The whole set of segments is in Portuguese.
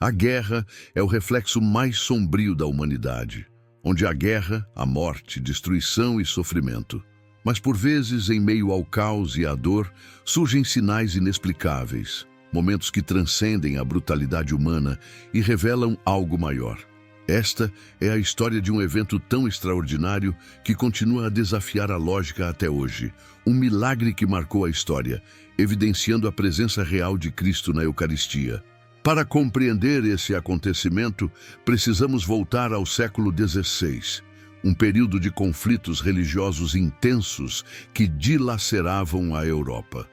A guerra é o reflexo mais sombrio da humanidade, onde há guerra, há morte, destruição e sofrimento. Mas por vezes, em meio ao caos e à dor, surgem sinais inexplicáveis, momentos que transcendem a brutalidade humana e revelam algo maior. Esta é a história de um evento tão extraordinário que continua a desafiar a lógica até hoje. Um milagre que marcou a história, evidenciando a presença real de Cristo na Eucaristia. Para compreender esse acontecimento, precisamos voltar ao século XVI, um período de conflitos religiosos intensos que dilaceravam a Europa.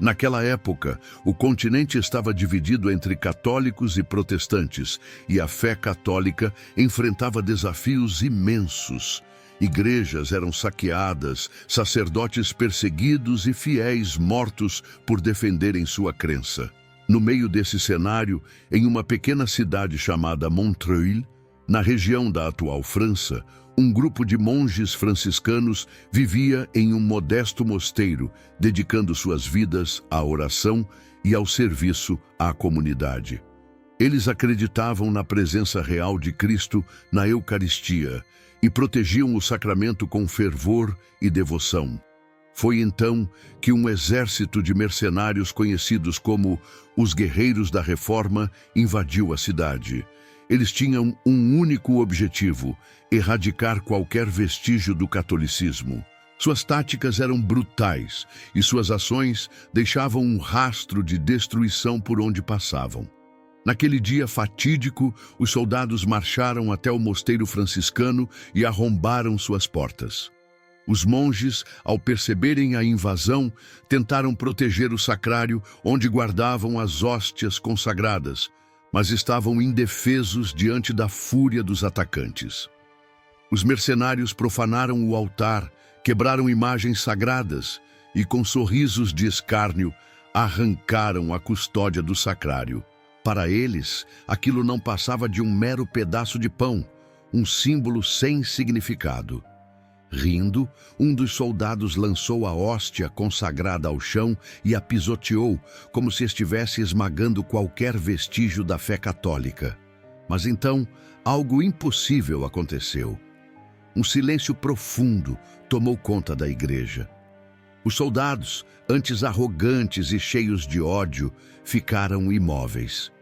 Naquela época, o continente estava dividido entre católicos e protestantes, e a fé católica enfrentava desafios imensos. Igrejas eram saqueadas, sacerdotes perseguidos e fiéis mortos por defenderem sua crença. No meio desse cenário, em uma pequena cidade chamada Montreuil, na região da atual França, um grupo de monges franciscanos vivia em um modesto mosteiro, dedicando suas vidas à oração e ao serviço à comunidade. Eles acreditavam na presença real de Cristo na Eucaristia e protegiam o sacramento com fervor e devoção. Foi então que um exército de mercenários conhecidos como os Guerreiros da Reforma invadiu a cidade. Eles tinham um único objetivo: erradicar qualquer vestígio do catolicismo. Suas táticas eram brutais e suas ações deixavam um rastro de destruição por onde passavam. Naquele dia fatídico, os soldados marcharam até o mosteiro franciscano e arrombaram suas portas. Os monges, ao perceberem a invasão, tentaram proteger o sacrário onde guardavam as hóstias consagradas, mas estavam indefesos diante da fúria dos atacantes. Os mercenários profanaram o altar, quebraram imagens sagradas e, com sorrisos de escárnio, arrancaram a custódia do sacrário. Para eles, aquilo não passava de um mero pedaço de pão, um símbolo sem significado. Rindo, um dos soldados lançou a hóstia consagrada ao chão e a pisoteou, como se estivesse esmagando qualquer vestígio da fé católica. Mas então, algo impossível aconteceu. Um silêncio profundo tomou conta da igreja. Os soldados, antes arrogantes e cheios de ódio, ficaram imóveis.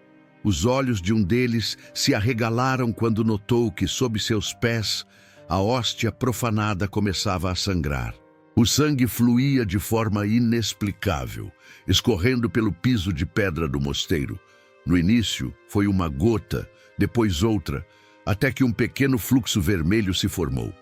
Os olhos de um deles se arregalaram quando notou que, sob seus pés, a hóstia profanada começava a sangrar. O sangue fluía de forma inexplicável, escorrendo pelo piso de pedra do mosteiro. No início, foi uma gota, depois outra, até que um pequeno fluxo vermelho se formou.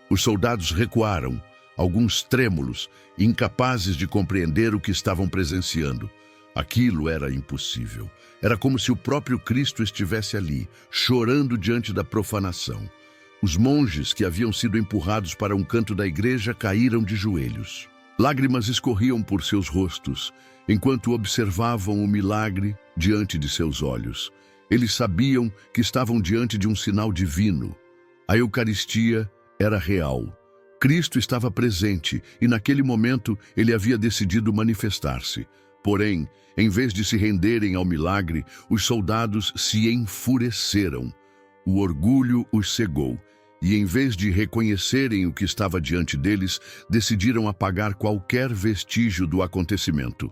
Os soldados recuaram, alguns trêmulos, incapazes de compreender o que estavam presenciando. Aquilo era impossível. Era como se o próprio Cristo estivesse ali, chorando diante da profanação. Os monges que haviam sido empurrados para um canto da igreja caíram de joelhos. Lágrimas escorriam por seus rostos, enquanto observavam o milagre diante de seus olhos. Eles sabiam que estavam diante de um sinal divino. A Eucaristia era real. Cristo estava presente e, naquele momento, ele havia decidido manifestar-se. Porém, em vez de se renderem ao milagre, os soldados se enfureceram. O orgulho os cegou. E, em vez de reconhecerem o que estava diante deles, decidiram apagar qualquer vestígio do acontecimento.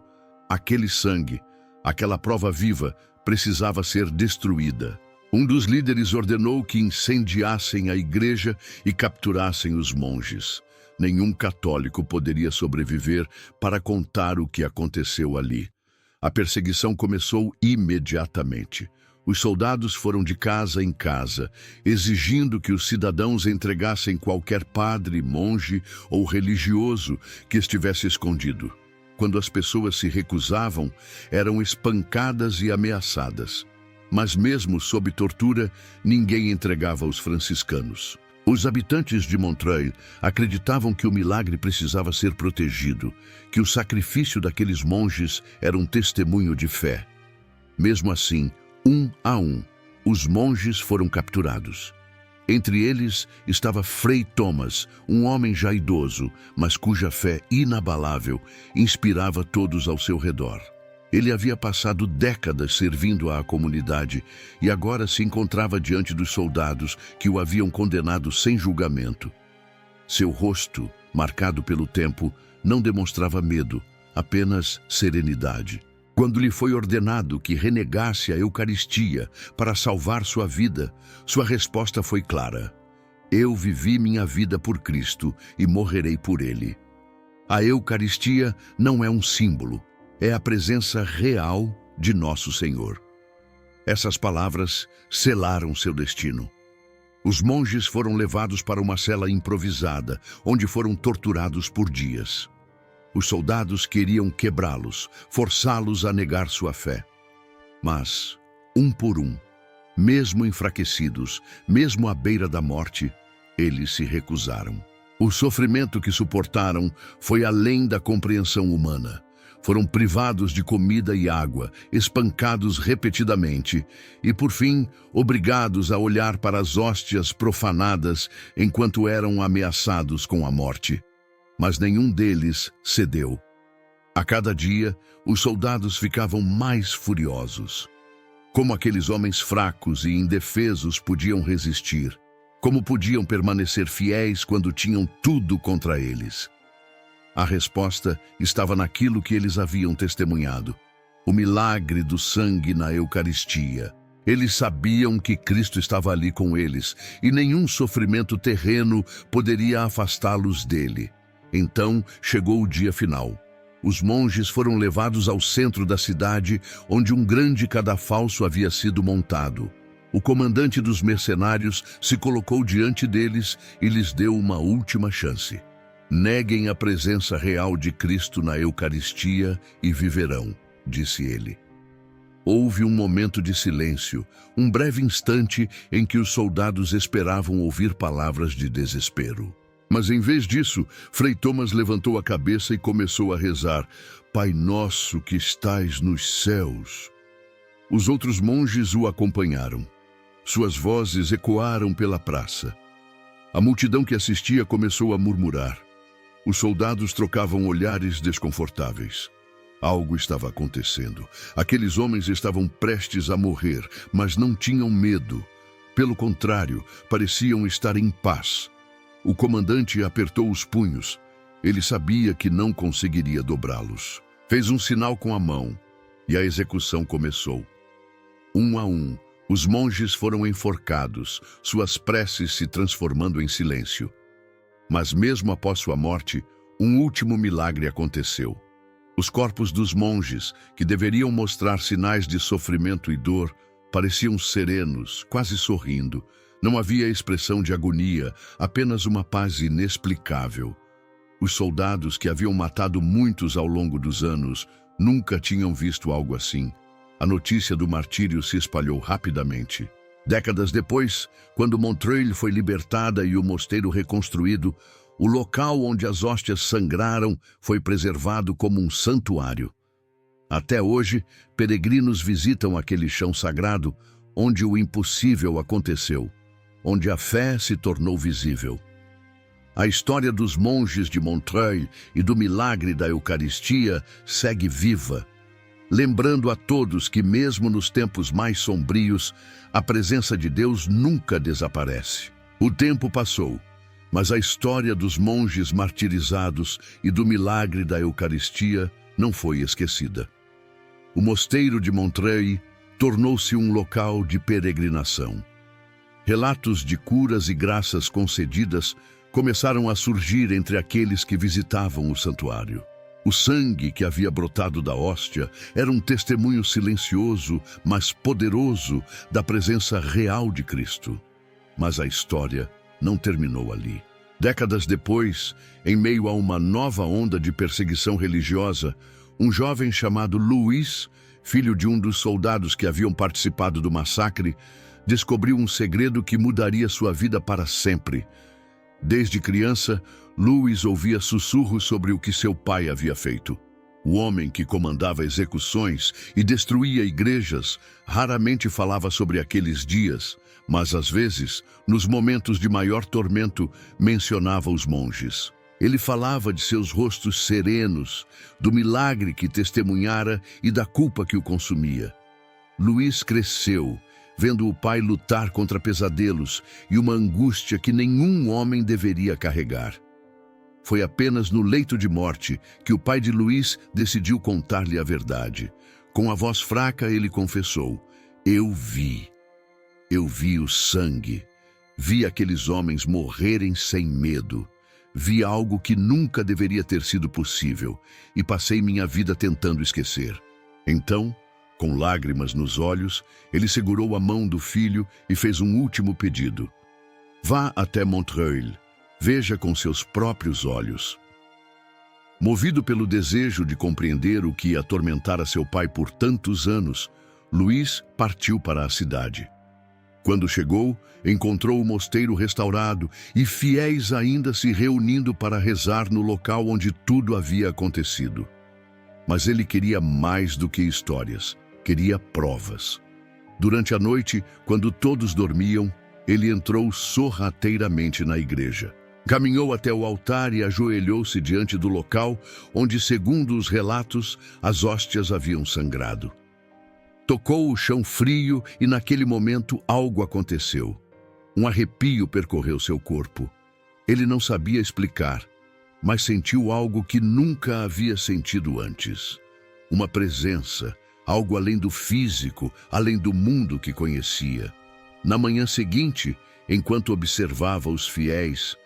Aquele sangue, aquela prova viva, precisava ser destruída. Um dos líderes ordenou que incendiassem a igreja e capturassem os monges. Nenhum católico poderia sobreviver para contar o que aconteceu ali. A perseguição começou imediatamente. Os soldados foram de casa em casa, exigindo que os cidadãos entregassem qualquer padre, monge ou religioso que estivesse escondido. Quando as pessoas se recusavam, eram espancadas e ameaçadas. Mas mesmo sob tortura, ninguém entregava os franciscanos. Os habitantes de Montreuil acreditavam que o milagre precisava ser protegido, que o sacrifício daqueles monges era um testemunho de fé. Mesmo assim, um a um, os monges foram capturados. Entre eles estava Frei Thomas, um homem já idoso, mas cuja fé inabalável inspirava todos ao seu redor. Ele havia passado décadas servindo à comunidade e agora se encontrava diante dos soldados que o haviam condenado sem julgamento. Seu rosto, marcado pelo tempo, não demonstrava medo, apenas serenidade. Quando lhe foi ordenado que renegasse a Eucaristia para salvar sua vida, sua resposta foi clara: eu vivi minha vida por Cristo e morrerei por Ele. A Eucaristia não é um símbolo, é a presença real de nosso Senhor. Essas palavras selaram seu destino. Os monges foram levados para uma cela improvisada, onde foram torturados por dias. Os soldados queriam quebrá-los, forçá-los a negar sua fé. Mas, um por um, mesmo enfraquecidos, mesmo à beira da morte, eles se recusaram. O sofrimento que suportaram foi além da compreensão humana. Foram privados de comida e água, espancados repetidamente e, por fim, obrigados a olhar para as hóstias profanadas enquanto eram ameaçados com a morte. Mas nenhum deles cedeu. A cada dia, os soldados ficavam mais furiosos. Como aqueles homens fracos e indefesos podiam resistir? Como podiam permanecer fiéis quando tinham tudo contra eles? A resposta estava naquilo que eles haviam testemunhado: o milagre do sangue na Eucaristia. Eles sabiam que Cristo estava ali com eles e nenhum sofrimento terreno poderia afastá-los dele. Então chegou o dia final. Os monges foram levados ao centro da cidade, onde um grande cadafalso havia sido montado. O comandante dos mercenários se colocou diante deles e lhes deu uma última chance. Neguem a presença real de Cristo na Eucaristia e viverão, disse ele. Houve um momento de silêncio, um breve instante em que os soldados esperavam ouvir palavras de desespero. Mas em vez disso, Frei Thomas levantou a cabeça e começou a rezar: Pai nosso que estais nos céus. Os outros monges o acompanharam. Suas vozes ecoaram pela praça. A multidão que assistia começou a murmurar. Os soldados trocavam olhares desconfortáveis. Algo estava acontecendo. Aqueles homens estavam prestes a morrer, mas não tinham medo. Pelo contrário, pareciam estar em paz. O comandante apertou os punhos. Ele sabia que não conseguiria dobrá-los. Fez um sinal com a mão e a execução começou. Um a um, os monges foram enforcados, suas preces se transformando em silêncio. Mas mesmo após sua morte, um último milagre aconteceu. Os corpos dos monges, que deveriam mostrar sinais de sofrimento e dor, pareciam serenos, quase sorrindo. Não havia expressão de agonia, apenas uma paz inexplicável. Os soldados, que haviam matado muitos ao longo dos anos, nunca tinham visto algo assim. A notícia do martírio se espalhou rapidamente. Décadas depois, quando Montreuil foi libertada e o mosteiro reconstruído, o local onde as hóstias sangraram foi preservado como um santuário. Até hoje, peregrinos visitam aquele chão sagrado onde o impossível aconteceu, onde a fé se tornou visível. A história dos monges de Montreuil e do milagre da Eucaristia segue viva, lembrando a todos que mesmo nos tempos mais sombrios, a presença de Deus nunca desaparece. O tempo passou, mas a história dos monges martirizados e do milagre da Eucaristia não foi esquecida. O mosteiro de Montreuil tornou-se um local de peregrinação. Relatos de curas e graças concedidas começaram a surgir entre aqueles que visitavam o santuário. O sangue que havia brotado da hóstia era um testemunho silencioso, mas poderoso, da presença real de Cristo. Mas a história não terminou ali. Décadas depois, em meio a uma nova onda de perseguição religiosa, um jovem chamado Luís, filho de um dos soldados que haviam participado do massacre, descobriu um segredo que mudaria sua vida para sempre. Desde criança, Luís ouvia sussurros sobre o que seu pai havia feito. O homem que comandava execuções e destruía igrejas raramente falava sobre aqueles dias, mas às vezes, nos momentos de maior tormento, mencionava os monges. Ele falava de seus rostos serenos, do milagre que testemunhara e da culpa que o consumia. Luís cresceu, vendo o pai lutar contra pesadelos e uma angústia que nenhum homem deveria carregar. Foi apenas no leito de morte que o pai de Luís decidiu contar-lhe a verdade. Com a voz fraca, ele confessou: Eu vi o sangue, vi aqueles homens morrerem sem medo, vi algo que nunca deveria ter sido possível e passei minha vida tentando esquecer. Então, com lágrimas nos olhos, ele segurou a mão do filho e fez um último pedido: Vá até Montreuil, veja com seus próprios olhos. Movido pelo desejo de compreender o que atormentara seu pai por tantos anos, Luís partiu para a cidade. Quando chegou, encontrou o mosteiro restaurado e fiéis ainda se reunindo para rezar no local onde tudo havia acontecido. Mas ele queria mais do que histórias, queria provas. Durante a noite, quando todos dormiam, ele entrou sorrateiramente na igreja. Caminhou até o altar e ajoelhou-se diante do local onde, segundo os relatos, as hóstias haviam sangrado. Tocou o chão frio e naquele momento algo aconteceu. Um arrepio percorreu seu corpo. Ele não sabia explicar, mas sentiu algo que nunca havia sentido antes. Uma presença, algo além do físico, além do mundo que conhecia. Na manhã seguinte, enquanto observava os fiéis,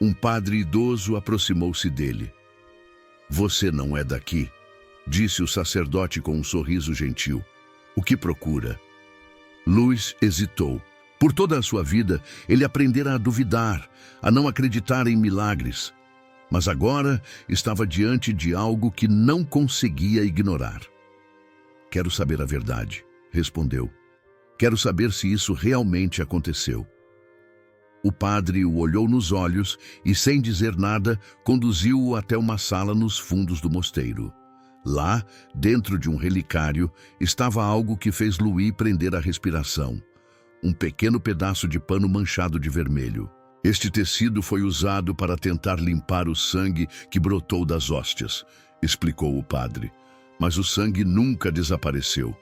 um padre idoso aproximou-se dele. Você não é daqui, disse o sacerdote com um sorriso gentil. O que procura? Luís hesitou. Por toda a sua vida, ele aprendera a duvidar, a não acreditar em milagres. Mas agora estava diante de algo que não conseguia ignorar. Quero saber a verdade, respondeu. Quero saber se isso realmente aconteceu. O padre o olhou nos olhos e, sem dizer nada, conduziu-o até uma sala nos fundos do mosteiro. Lá, dentro de um relicário, estava algo que fez Luís prender a respiração. Um pequeno pedaço de pano manchado de vermelho. Este tecido foi usado para tentar limpar o sangue que brotou das hóstias, explicou o padre. Mas o sangue nunca desapareceu.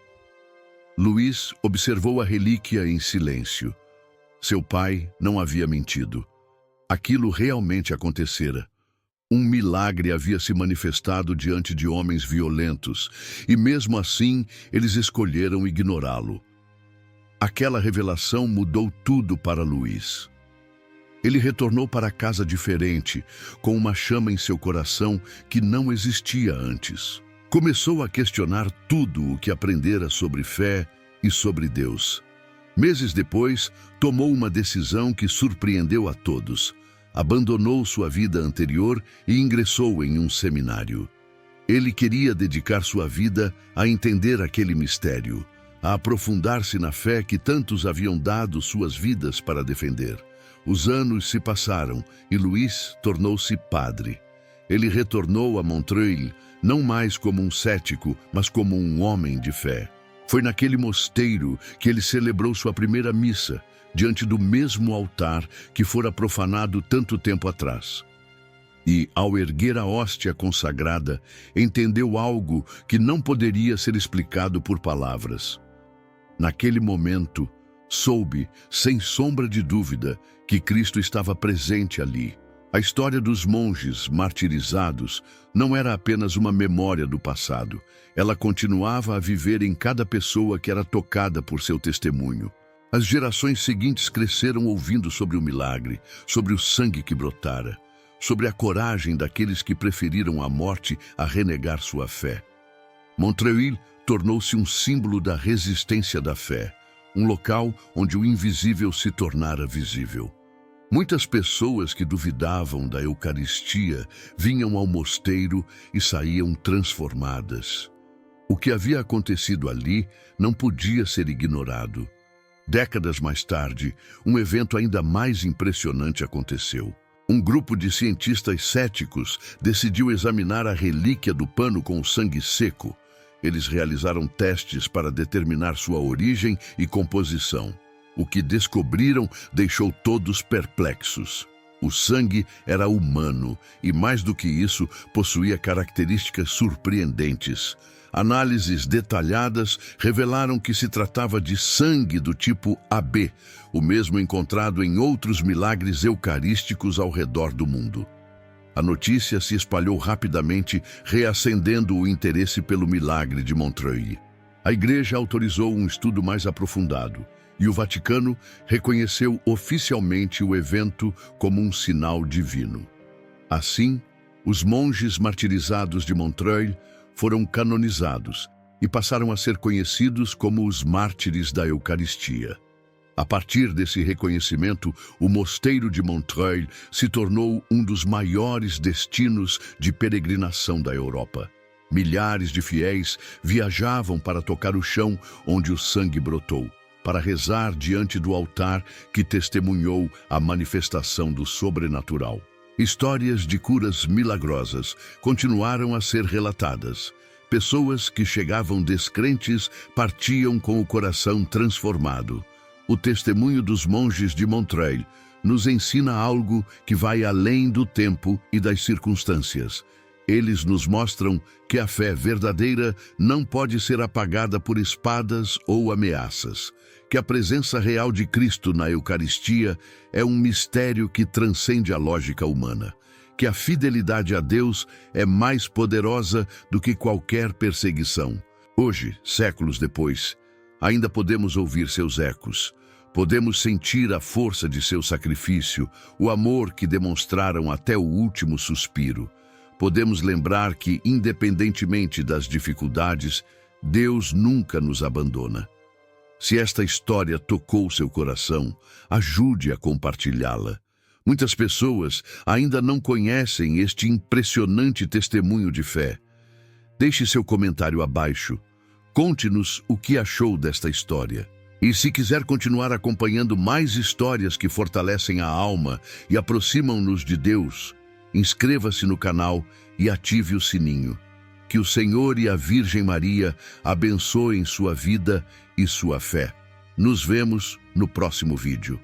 Luís observou a relíquia em silêncio. Seu pai não havia mentido. Aquilo realmente acontecera. Um milagre havia se manifestado diante de homens violentos, e mesmo assim eles escolheram ignorá-lo. Aquela revelação mudou tudo para Luís. Ele retornou para casa diferente, com uma chama em seu coração que não existia antes. Começou a questionar tudo o que aprendera sobre fé e sobre Deus. Meses depois, tomou uma decisão que surpreendeu a todos. Abandonou sua vida anterior e ingressou em um seminário. Ele queria dedicar sua vida a entender aquele mistério, a aprofundar-se na fé que tantos haviam dado suas vidas para defender. Os anos se passaram e Luís tornou-se padre. Ele retornou a Montreuil, não mais como um cético, mas como um homem de fé. Foi naquele mosteiro que ele celebrou sua primeira missa, diante do mesmo altar que fora profanado tanto tempo atrás. E, ao erguer a hóstia consagrada, entendeu algo que não poderia ser explicado por palavras. Naquele momento, soube, sem sombra de dúvida, que Cristo estava presente ali. A história dos monges martirizados não era apenas uma memória do passado. Ela continuava a viver em cada pessoa que era tocada por seu testemunho. As gerações seguintes cresceram ouvindo sobre o milagre, sobre o sangue que brotara, sobre a coragem daqueles que preferiram a morte a renegar sua fé. Montreuil tornou-se um símbolo da resistência da fé, um local onde o invisível se tornara visível. Muitas pessoas que duvidavam da Eucaristia vinham ao mosteiro e saíam transformadas. O que havia acontecido ali não podia ser ignorado. Décadas mais tarde, um evento ainda mais impressionante aconteceu. Um grupo de cientistas céticos decidiu examinar a relíquia do pano com o sangue seco. Eles realizaram testes para determinar sua origem e composição. O que descobriram deixou todos perplexos. O sangue era humano e, mais do que isso, possuía características surpreendentes. Análises detalhadas revelaram que se tratava de sangue do tipo AB, o mesmo encontrado em outros milagres eucarísticos ao redor do mundo. A notícia se espalhou rapidamente, reacendendo o interesse pelo milagre de Montreuil. A Igreja autorizou um estudo mais aprofundado, e o Vaticano reconheceu oficialmente o evento como um sinal divino. Assim, os monges martirizados de Montreuil foram canonizados e passaram a ser conhecidos como os mártires da Eucaristia. A partir desse reconhecimento, o mosteiro de Montreuil se tornou um dos maiores destinos de peregrinação da Europa. Milhares de fiéis viajavam para tocar o chão onde o sangue brotou, para rezar diante do altar que testemunhou a manifestação do sobrenatural. Histórias de curas milagrosas continuaram a ser relatadas. Pessoas que chegavam descrentes partiam com o coração transformado. O testemunho dos monges de Montreuil nos ensina algo que vai além do tempo e das circunstâncias. Eles nos mostram que a fé verdadeira não pode ser apagada por espadas ou ameaças, que a presença real de Cristo na Eucaristia é um mistério que transcende a lógica humana, que a fidelidade a Deus é mais poderosa do que qualquer perseguição. Hoje, séculos depois, ainda podemos ouvir seus ecos. Podemos sentir a força de seu sacrifício, o amor que demonstraram até o último suspiro. Podemos lembrar que, independentemente das dificuldades, Deus nunca nos abandona. Se esta história tocou seu coração, ajude a compartilhá-la. Muitas pessoas ainda não conhecem este impressionante testemunho de fé. Deixe seu comentário abaixo. Conte-nos o que achou desta história. E se quiser continuar acompanhando mais histórias que fortalecem a alma e aproximam-nos de Deus, inscreva-se no canal e ative o sininho. Que o Senhor e a Virgem Maria abençoem sua vida e sua fé. Nos vemos no próximo vídeo.